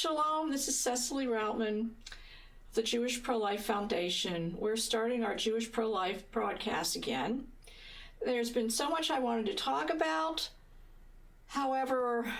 Shalom, this is Cecily Routman, the Jewish Pro-Life Foundation. We're starting our Jewish Pro-Life broadcast again. There's been so much I wanted to talk about. However,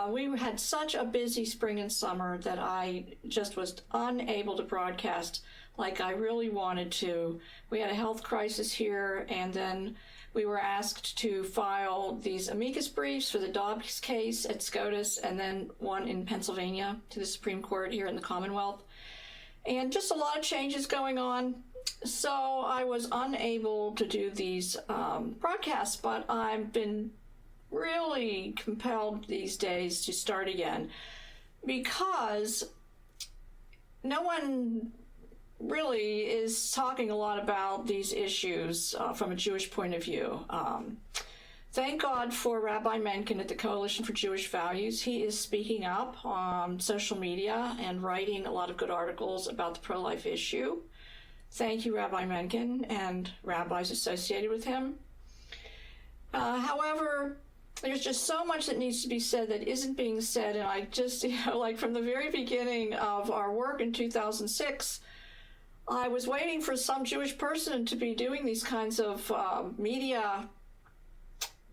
we had such a busy spring and summer that I just was unable to broadcast like I really wanted to. We had a health crisis here, and then we were asked to file these amicus briefs for the Dobbs case at SCOTUS, and then one in Pennsylvania to the Supreme Court here in the Commonwealth. And just a lot of changes going on. So I was unable to do these broadcasts, but I've been really compelled these days to start again because no one really is talking a lot about these issues from a Jewish point of view. Thank God for Rabbi Menken at the Coalition for Jewish Values. He is speaking up on social media and writing a lot of good articles about the pro-life issue. Thank you, Rabbi Menken, and rabbis associated with him. However, there's just so much that needs to be said that isn't being said, and I just, like from the very beginning of our work in 2006, I was waiting for some Jewish person to be doing these kinds of media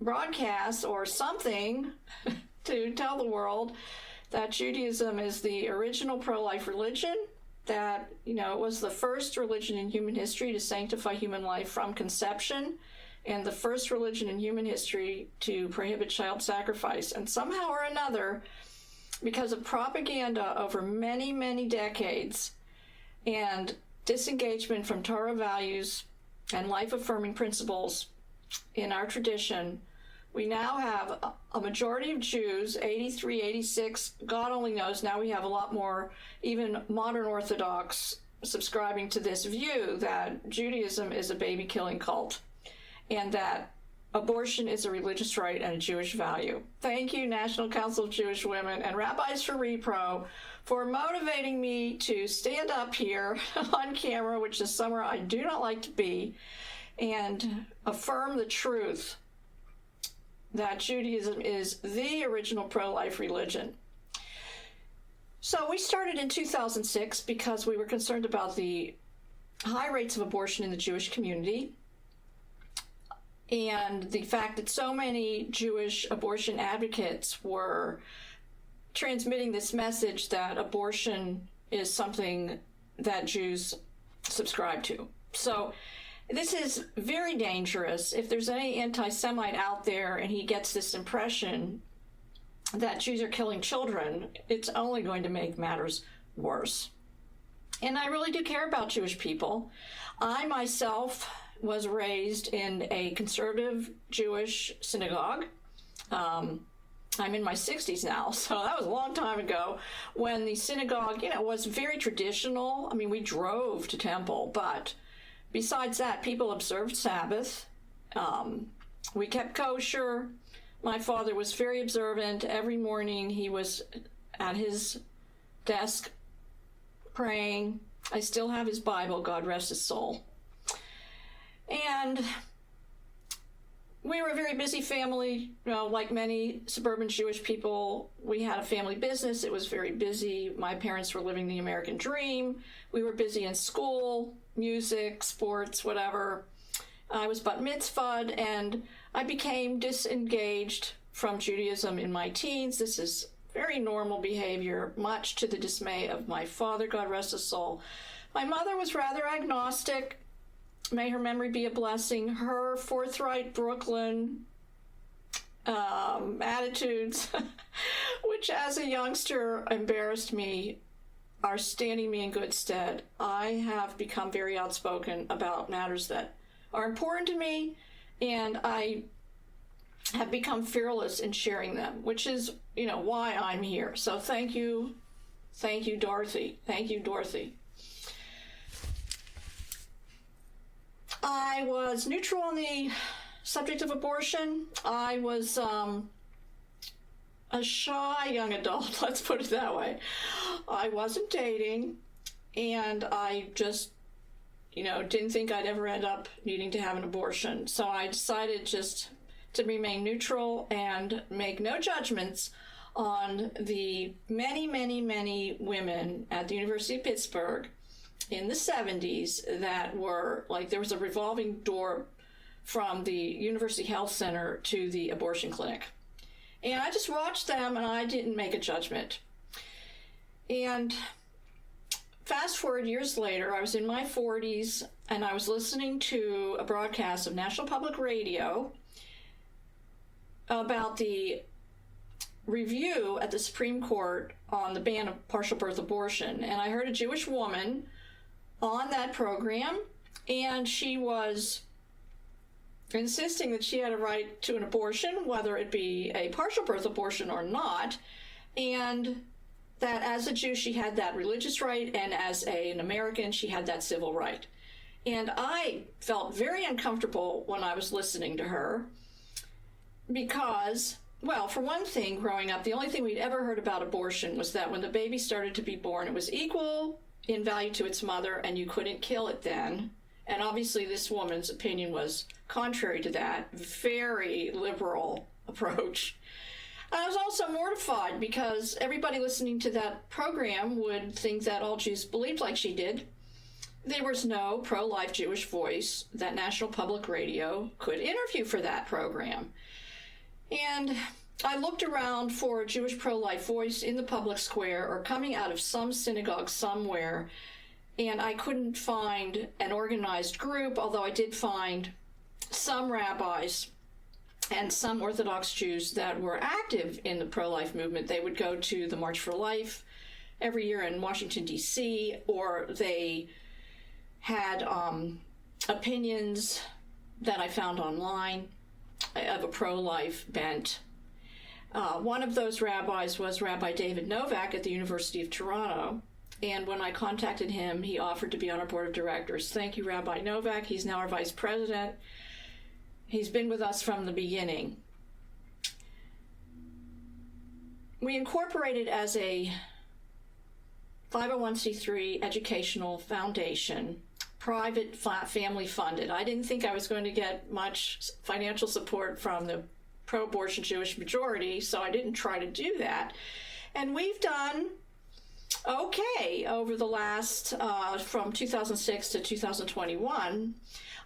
broadcasts or something to tell the world that Judaism is the original pro-life religion, that, it was the first religion in human history to sanctify human life from conception, and the first religion in human history to prohibit child sacrifice. And somehow or another, because of propaganda over many, many decades and disengagement from Torah values and life-affirming principles in our tradition, we now have a majority of Jews, 83, 86, God only knows, now we have a lot more, even modern Orthodox, subscribing to this view that Judaism is a baby-killing cult and that abortion is a religious right and a Jewish value. Thank you, National Council of Jewish Women and Rabbis for Repro, for motivating me to stand up here on camera, which this summer I do not like to be, and affirm the truth that Judaism is the original pro-life religion. So we started in 2006 because we were concerned about the high rates of abortion in the Jewish community and the fact that so many Jewish abortion advocates were transmitting this message that abortion is something that Jews subscribe to. So this is very dangerous. If there's any anti-Semite out there and he gets this impression that Jews are killing children, it's only going to make matters worse. And I really do care about Jewish people. I myself was raised in a conservative Jewish synagogue. I'm in my 60s now, so that was a long time ago when the synagogue, was very traditional. I mean, we drove to temple, but besides that, people observed Sabbath. We kept kosher. My father was very observant. Every morning he was at his desk praying. I still have his Bible, God rest his soul. And we were a very busy family, like many suburban Jewish people. We had a family business. It was very busy. My parents were living the American dream. We were busy in school, music, sports, whatever. I was bat mitzvahed, and I became disengaged from Judaism in my teens. This is very normal behavior, much to the dismay of my father, God rest his soul. My mother was rather agnostic. May her memory be a blessing. Her forthright Brooklyn attitudes, which as a youngster embarrassed me, are standing me in good stead. I have become very outspoken about matters that are important to me, and I have become fearless in sharing them, which is, why I'm here. So thank you, Dorothy. Thank you, Dorothy. I was neutral on the subject of abortion. I was a shy young adult, let's put it that way. I wasn't dating, and I just, didn't think I'd ever end up needing to have an abortion. So I decided just to remain neutral and make no judgments on the many, many, many women at the University of Pittsburgh in the 70s that were, like, there was a revolving door from the University Health Center to the abortion clinic. And I just watched them, and I didn't make a judgment. And fast forward years later, I was in my 40s, and I was listening to a broadcast of National Public Radio about the review at the Supreme Court on the ban of partial birth abortion. And I heard a Jewish woman on that program, and she was insisting that she had a right to an abortion, whether it be a partial birth abortion or not, and that as a Jew she had that religious right, and as an American she had that civil right. And I felt very uncomfortable when I was listening to her because, well, for one thing, growing up, the only thing we'd ever heard about abortion was that when the baby started to be born, it was equal in value to its mother and you couldn't kill it then. And obviously this woman's opinion was contrary to that very liberal approach. I was also mortified because everybody listening to that program would think that all Jews believed like she did. There was no pro-life Jewish voice that National Public Radio could interview for that program. And I looked around for a Jewish pro-life voice in the public square or coming out of some synagogue somewhere, and I couldn't find an organized group, although I did find some rabbis and some Orthodox Jews that were active in the pro-life movement. They would go to the March for Life every year in Washington, D.C., or they had opinions that I found online of a pro-life bent. One of those rabbis was Rabbi David Novak at the University of Toronto. And when I contacted him, he offered to be on our board of directors. Thank you, Rabbi Novak. He's now our vice president. He's been with us from the beginning. We incorporated as a 501c3 educational foundation, private, family funded. I didn't think I was going to get much financial support from the pro-abortion Jewish majority, so I didn't try to do that. And we've done okay over the last, from 2006 to 2021.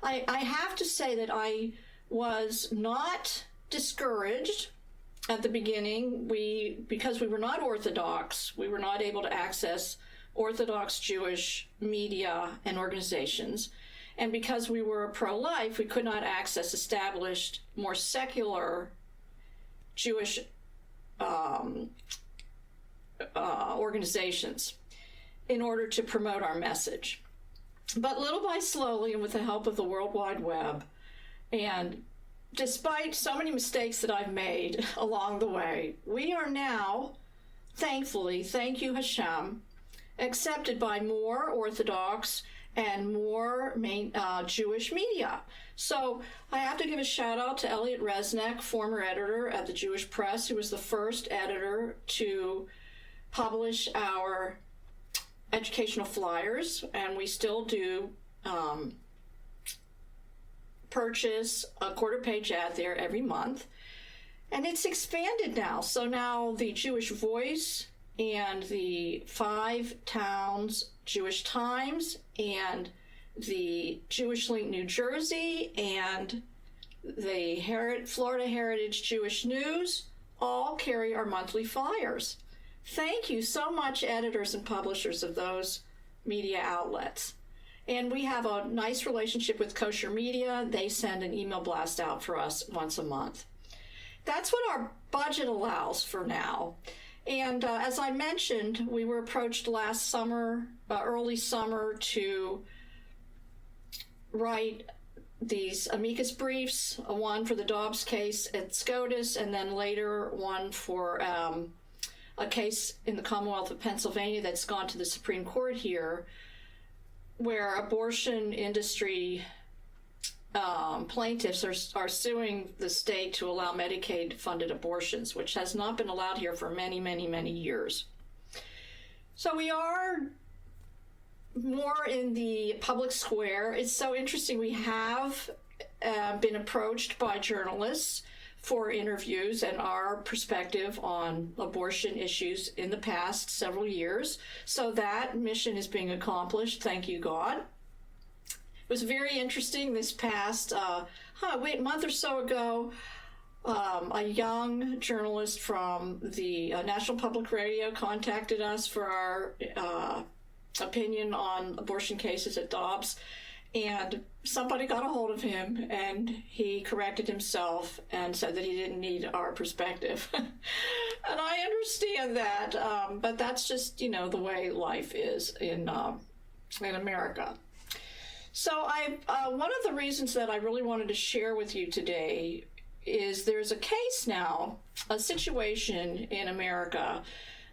I have to say that I was not discouraged at the beginning. Because we were not Orthodox, we were not able to access Orthodox Jewish media and organizations. And because we were pro-life, we could not access established, more secular Jewish organizations in order to promote our message. But little by slowly, and with the help of the World Wide Web, and despite so many mistakes that I've made along the way, we are now, thankfully, thank you Hashem, accepted by more Orthodox and more Jewish media. So I have to give a shout out to Elliot Resnick, former editor at the Jewish Press, who was the first editor to publish our educational flyers, and we still do purchase a quarter-page ad there every month. And it's expanded now. So now the Jewish Voice and the 5 Towns Jewish Times and the Jewish Link New Jersey and the Florida Heritage Jewish News all carry our monthly flyers. Thank you so much, editors and publishers of those media outlets. And we have a nice relationship with Kosher Media. They send an email blast out for us once a month. That's what our budget allows for now. And as I mentioned, we were approached last summer, early summer, to write these amicus briefs, one for the Dobbs case at SCOTUS, and then later one for a case in the Commonwealth of Pennsylvania that's gone to the Supreme Court here, where abortion industry plaintiffs are suing the state to allow Medicaid-funded abortions, which has not been allowed here for many, many, many years. So we are more in the public square. It's so interesting. We have been approached by journalists for interviews and our perspective on abortion issues in the past several years. So that mission is being accomplished. Thank you, God. It was very interesting this past month or so ago. A young journalist from the National Public Radio contacted us for our opinion on abortion cases at Dobbs. And somebody got a hold of him, and he corrected himself and said that he didn't need our perspective. And I understand that, but that's just, the way life is in America. So one of the reasons that I really wanted to share with you today is there's a case now, a situation in America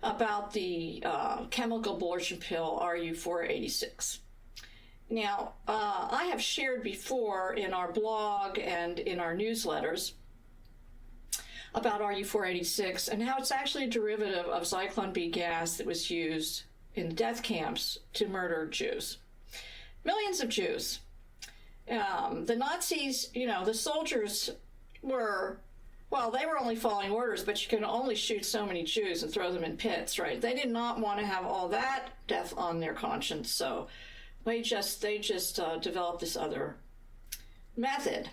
about the chemical abortion pill RU486. Now, I have shared before in our blog and in our newsletters about RU486 and how it's actually a derivative of Zyklon B gas that was used in death camps to murder Jews. Millions of Jews. The Nazis, the soldiers were only following orders, but you can only shoot so many Jews and throw them in pits, right? They did not want to have all that death on their conscience, so they just developed this other method.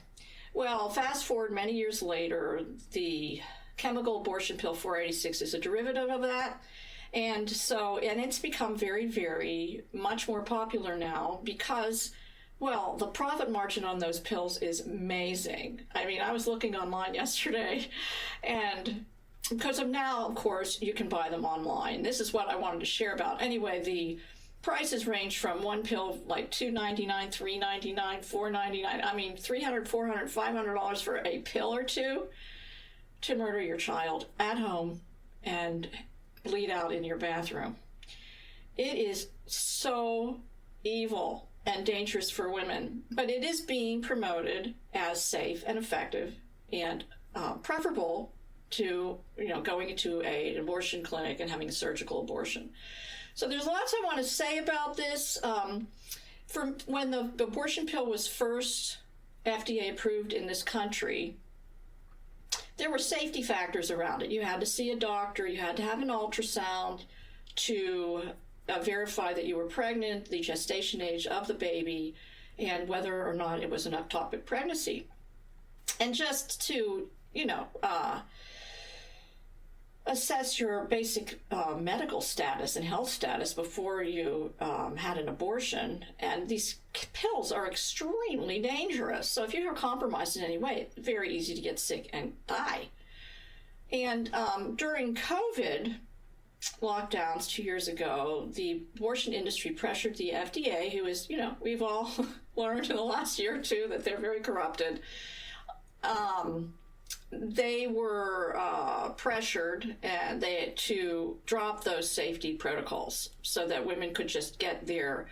Well, fast forward many years later, the chemical abortion pill 486 is a derivative of that. And it's become very, very much more popular now because, the profit margin on those pills is amazing. I mean, I was looking online yesterday, and because of now, of course, you can buy them online. This is what I wanted to share about. Anyway, the prices range from one pill like $2.99, $3.99, $4.99. I mean, $300, $400, $500 for a pill or two to murder your child at home and bleed out in your bathroom. It is so evil and dangerous for women, but it is being promoted as safe and effective and preferable to going into an abortion clinic and having a surgical abortion. So there's lots I want to say about this. From when the abortion pill was first FDA approved in this country, there were safety factors around it. You had to see a doctor, you had to have an ultrasound to verify that you were pregnant, the gestation age of the baby, and whether or not it was an ectopic pregnancy. And just to, assess your basic medical status and health status before you had an abortion. And these pills are extremely dangerous. So if you're compromised in any way, it's very easy to get sick and die. And during COVID lockdowns 2 years ago, the abortion industry pressured the FDA, who is, we've all learned in the last year or two that they're very corrupted. They were pressured and to drop those safety protocols so that women could just get their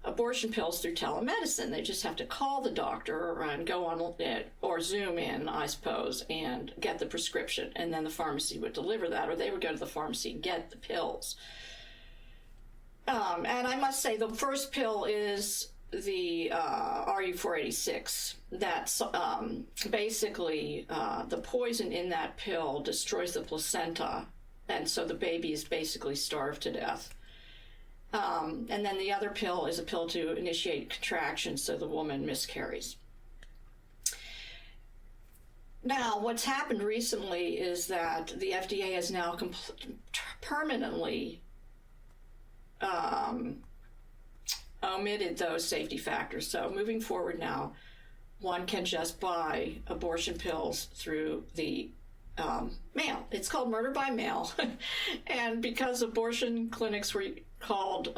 abortion pills through telemedicine. They just have to call the doctor and go on it or Zoom in, I suppose, and get the prescription. And then the pharmacy would deliver that, or they would go to the pharmacy and get the pills. And I must say, the first pill is the RU486. That's basically the poison in that pill destroys the placenta, and so the baby is basically starved to death. And then the other pill is a pill to initiate contractions so the woman miscarries. Now, what's happened recently is that the FDA has now permanently omitted those safety factors. So moving forward now, one can just buy abortion pills through the mail. It's called murder by mail. And because abortion clinics were called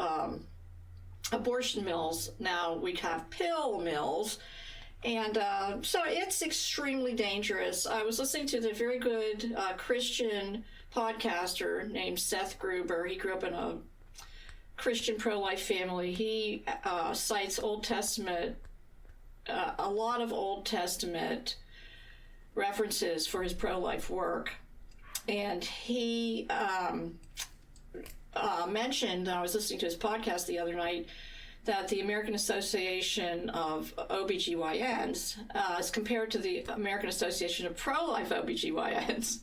abortion mills, now we have pill mills. And so it's extremely dangerous. I was listening to the very good Christian podcaster named Seth Gruber. He grew up in a Christian pro-life family. He cites Old Testament, a lot of Old Testament references for his pro-life work. And he mentioned, I was listening to his podcast the other night, that the American Association of OBGYNs, as compared to the American Association of Pro-Life OBGYNs,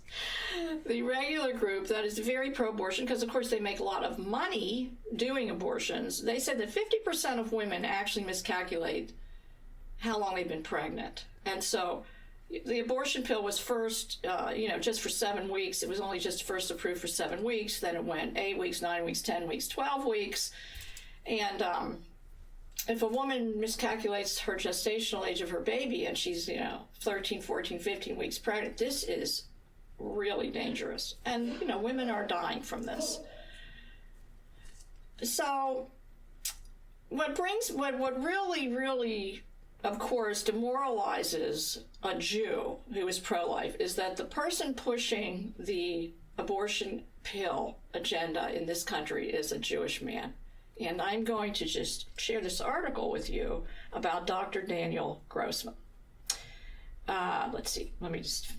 the regular group that is very pro-abortion, because of course they make a lot of money doing abortions, they said that 50% of women actually miscalculate how long they've been pregnant. And so the abortion pill was first, just for 7 weeks. It was only just first approved for 7 weeks. Then it went 8 weeks, 9 weeks, 10 weeks, 12 weeks. And if a woman miscalculates her gestational age of her baby and she's, 13, 14, 15 weeks pregnant, this is really dangerous. And, women are dying from this. So what really, really, of course, demoralizes a Jew who is pro-life is that the person pushing the abortion pill agenda in this country is a Jewish man. And I'm going to just share this article with you about Dr. Daniel Grossman. Let's see. Let me just...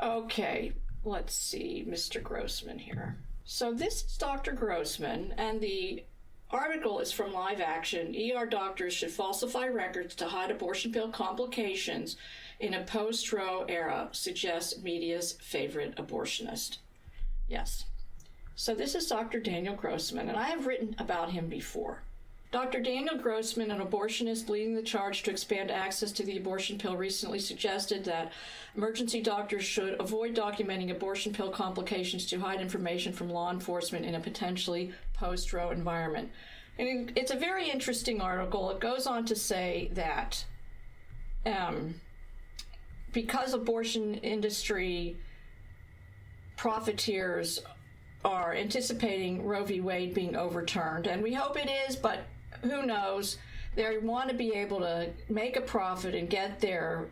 Okay, let's see. Mr. Grossman here. So this is Dr. Grossman, and the article is from Live Action. ER doctors should falsify records to hide abortion pill complications in a post-Roe era, suggests media's favorite abortionist. Yes. So this is Dr. Daniel Grossman, and I have written about him before. Dr. Daniel Grossman, an abortionist leading the charge to expand access to the abortion pill, recently suggested that emergency doctors should avoid documenting abortion pill complications to hide information from law enforcement in a potentially post-Roe environment. And it's a very interesting article. It goes on to say that because abortion industry profiteers are anticipating Roe v. Wade being overturned, and we hope it is, but who knows? They want to be able to make a profit and get their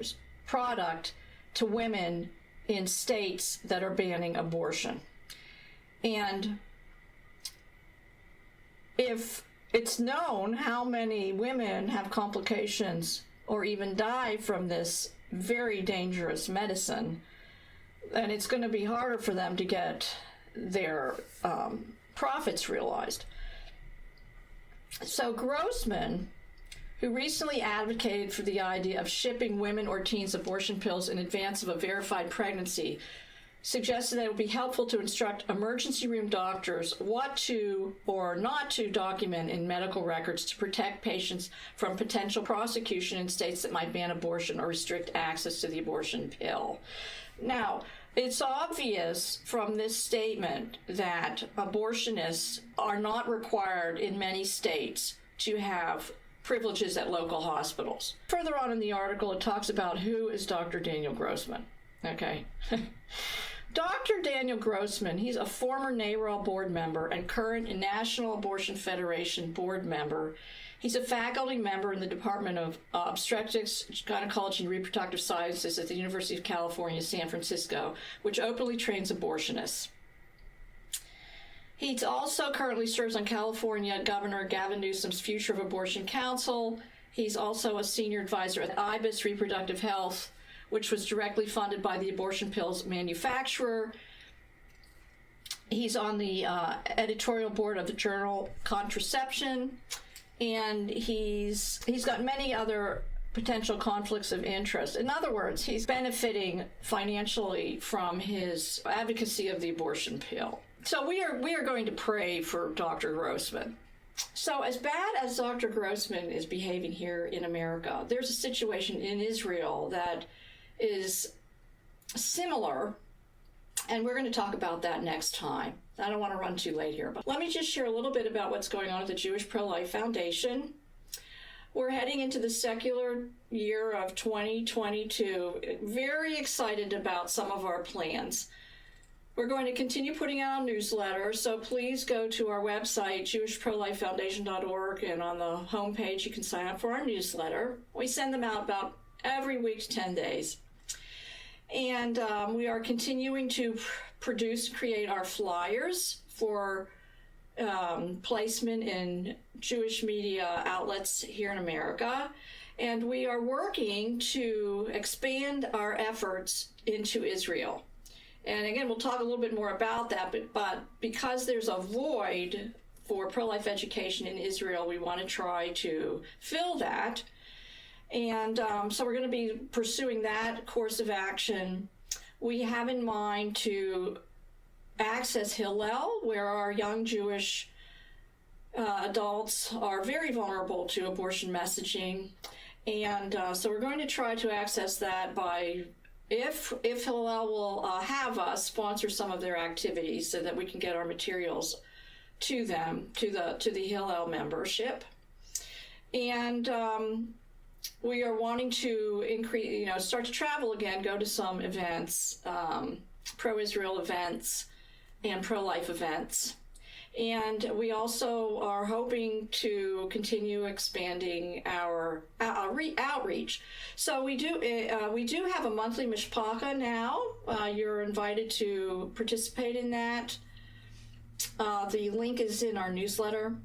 product to women in states that are banning abortion. And if it's known how many women have complications or even die from this very dangerous medicine, then it's going to be harder for them to get their profits realized. So Grossman, who recently advocated for the idea of shipping women or teens abortion pills in advance of a verified pregnancy, suggested that it would be helpful to instruct emergency room doctors what to or not to document in medical records to protect patients from potential prosecution in states that might ban abortion or restrict access to the abortion pill. Now, it's obvious from this statement that abortionists are not required in many states to have privileges at local hospitals. Further on in the article, it talks about who is Dr. Daniel Grossman. Okay. Dr. Daniel Grossman, he's a former NARAL board member and current National Abortion Federation board member. He's a faculty member in the Department of Obstetrics, Gynecology, and Reproductive Sciences at the University of California, San Francisco, which openly trains abortionists. He also currently serves on California Governor Gavin Newsom's Future of Abortion Council. He's also a senior advisor at IBIS Reproductive Health, which was directly funded by the abortion pills manufacturer. He's on the editorial board of the journal Contraception. And he's got many other potential conflicts of interest. In other words, he's benefiting financially from his advocacy of the abortion pill. So we are going to pray for Dr. Grossman. So as bad as Dr. Grossman is behaving here in America, there's a situation in Israel that is similar, and we're going to talk about that next time. I don't want to run too late here, but let me just share a little bit about what's going on at the Jewish Pro-Life Foundation. We're heading into the secular year of 2022. Very excited about some of our plans. We're going to continue putting out a newsletter, so please go to our website, jewishprolifefoundation.org, and on the homepage you can sign up for our newsletter. We send them out about every week to 10 days. And we are continuing to create our flyers for placement in Jewish media outlets here in America. And we are working to expand our efforts into Israel. And again, we'll talk a little bit more about that, but because there's a void for pro-life education in Israel. We want to try to fill that. And so we're going to be pursuing that course of action. We have in mind to access Hillel, where our young Jewish adults are very vulnerable to abortion messaging. And so we're going to try to access that by, if Hillel will have us sponsor some of their activities so that we can get our materials to them, to the Hillel membership. And we are wanting to increase, start to travel again, go to some events, pro-Israel events and pro-life events. And we also are hoping to continue expanding our outreach. So we do have a monthly mishpacha now. You're invited to participate in that. The link is in our newsletter.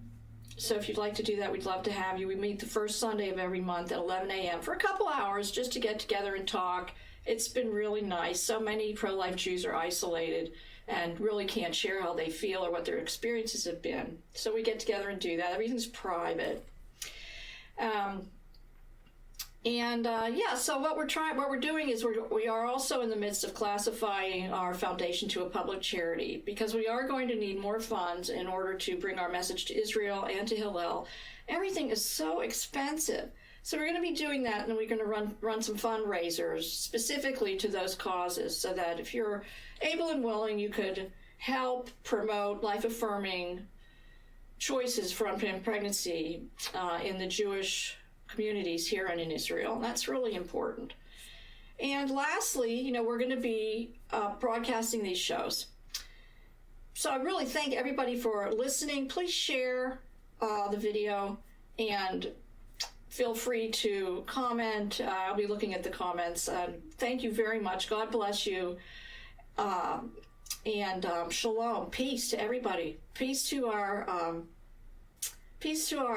So if you'd like to do that, we'd love to have you. We meet the first Sunday of every month at 11 a.m. for a couple hours just to get together and talk. It's been really nice. So many pro-life Jews are isolated and really can't share how they feel or what their experiences have been. So we get together and do that. Everything's private. So what we're doing is we are also in the midst of classifying our foundation to a public charity, because we are going to need more funds in order to bring our message to Israel and to Hillel. Everything is so expensive. So we're going to be doing that, and we're going to run some fundraisers specifically to those causes, so that if you're able and willing, you could help promote life-affirming choices from pregnancy in the Jewish communities here and in Israel. And that's really important. And lastly, we're going to be broadcasting these shows. So I really thank everybody for listening. Please share the video and feel free to comment. I'll be looking at the comments. Thank you very much. God bless you. And shalom, peace to everybody. Peace to our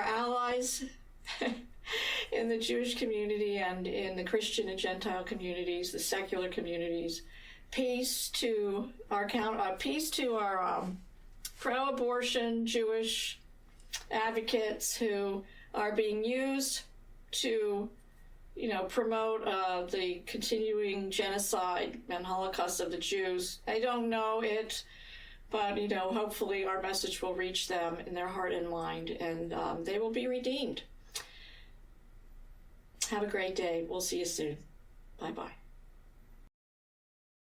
allies in the Jewish community and in the Christian and Gentile communities, the secular communities. Peace to our pro-abortion Jewish advocates who are being used to, promote the continuing genocide and Holocaust of the Jews. I don't know it, but, hopefully our message will reach them in their heart and mind, and they will be redeemed. Have a great day. We'll see you soon. Bye-bye.